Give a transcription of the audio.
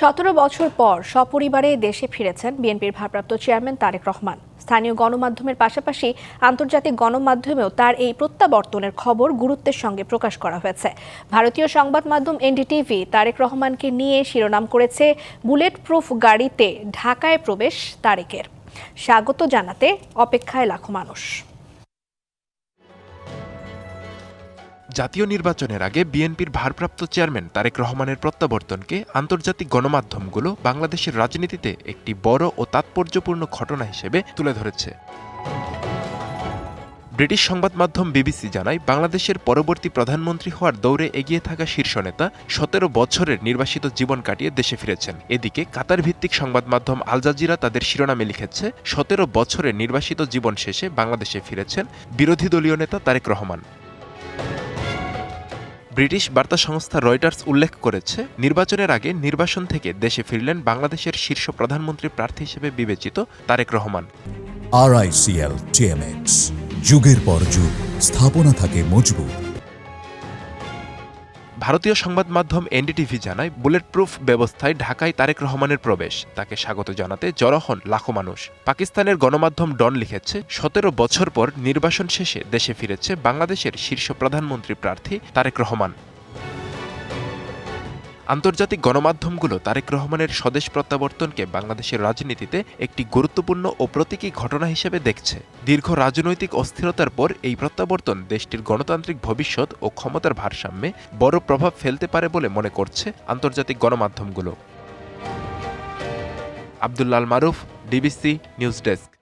17 বছর পর সপরিবারে দেশে ফিরেছেন বিএনপির ভারপ্রাপ্ত চেয়ারম্যান তারেক রহমান। স্থানীয় গণমাধ্যমের পাশাপাশি আন্তর্জাতিক গণমাধ্যমেও তার এই প্রত্যাবর্তনের খবর গুরুত্বের সঙ্গে প্রকাশ করা হয়েছে। ভারতীয় সংবাদ মাধ্যম এনডিটিভি তারেক রহমানকে নিয়ে শিরোনাম করেছে, বুলেট প্রুফ গাড়িতে ঢাকায় প্রবেশ তারেকের, স্বাগত জানাতে অপেক্ষায় লাখো মানুষ। জাতীয় নির্বাচনের আগে বিএনপির ভারপ্রাপ্ত চেয়ারম্যান তারেক রহমানের প্রত্যাবর্তনকে আন্তর্জাতিক গণমাধ্যমগুলো বাংলাদেশের রাজনীতিতে একটি বড় ও তাৎপর্যপূর্ণ ঘটনা হিসেবে তুলে ধরেছে। ব্রিটিশ সংবাদ মাধ্যম বিবিসি জানায়, বাংলাদেশের পরবর্তী প্রধানমন্ত্রী হওয়ার দৌড়ে এগিয়ে থাকা শীর্ষ নেতা 17 বছরের নির্বাসিত জীবন কাটিয়ে দেশে ফিরেছেন। এদিকে কাতার ভিত্তিক সংবাদ মাধ্যম আল জাজিরা তাদের শিরোনামে লিখেছে, 17 বছরের নির্বাসিত জীবন শেষে বাংলাদেশে ফিরেছেন বিরোধী দলীয় নেতা তারেক রহমান। ব্রিটিশ বার্তা সংস্থা রয়টার্স উল্লেখ করেছে, নির্বাচনের আগে নির্বাসন থেকে দেশে ফিরলেন বাংলাদেশের শীর্ষ প্রধানমন্ত্রী প্রার্থী হিসেবে বিবেচিত তারেক রহমান। RICL TMX, যুগের পর যুগ স্থাপনা থাকে মজবুত। ভারতীয় সংবাদ মাধ্যম এনডিটিভি জানায়, বুলেট প্রুফ ব্যবস্থায় ঢাকায় তারেক রহমানের প্রবেশ, তাকে স্বাগত জানাতে জড়ো হন লাখো মানুষ। পাকিস্তানের গণমাধ্যম ডন লিখেছে, 17 বছর পর নির্বাসন শেষে দেশে ফিরেছে বাংলাদেশের শীর্ষ প্রধানমন্ত্রী প্রার্থী তারেক রহমান। আন্তর্জাতিক গণমাধ্যমগুলো তারেক রহমানের স্বদেশ প্রত্যাবর্তনকে বাংলাদেশের রাজনীতিতে একটি গুরুত্বপূর্ণ ও প্রতীকী ঘটনা হিসেবে দেখছে। দীর্ঘ রাজনৈতিক অস্থিরতার পর এই প্রত্যাবর্তন দেশটির গণতান্ত্রিক ভবিষ্যৎ ও ক্ষমতার ভারসাম্যে বড় প্রভাব ফেলতে পারে বলে মনে করছে আন্তর্জাতিক গণমাধ্যমগুলো। আব্দুল্লাহ আল মারুফ, ডিবিসি নিউজ ডেস্ক।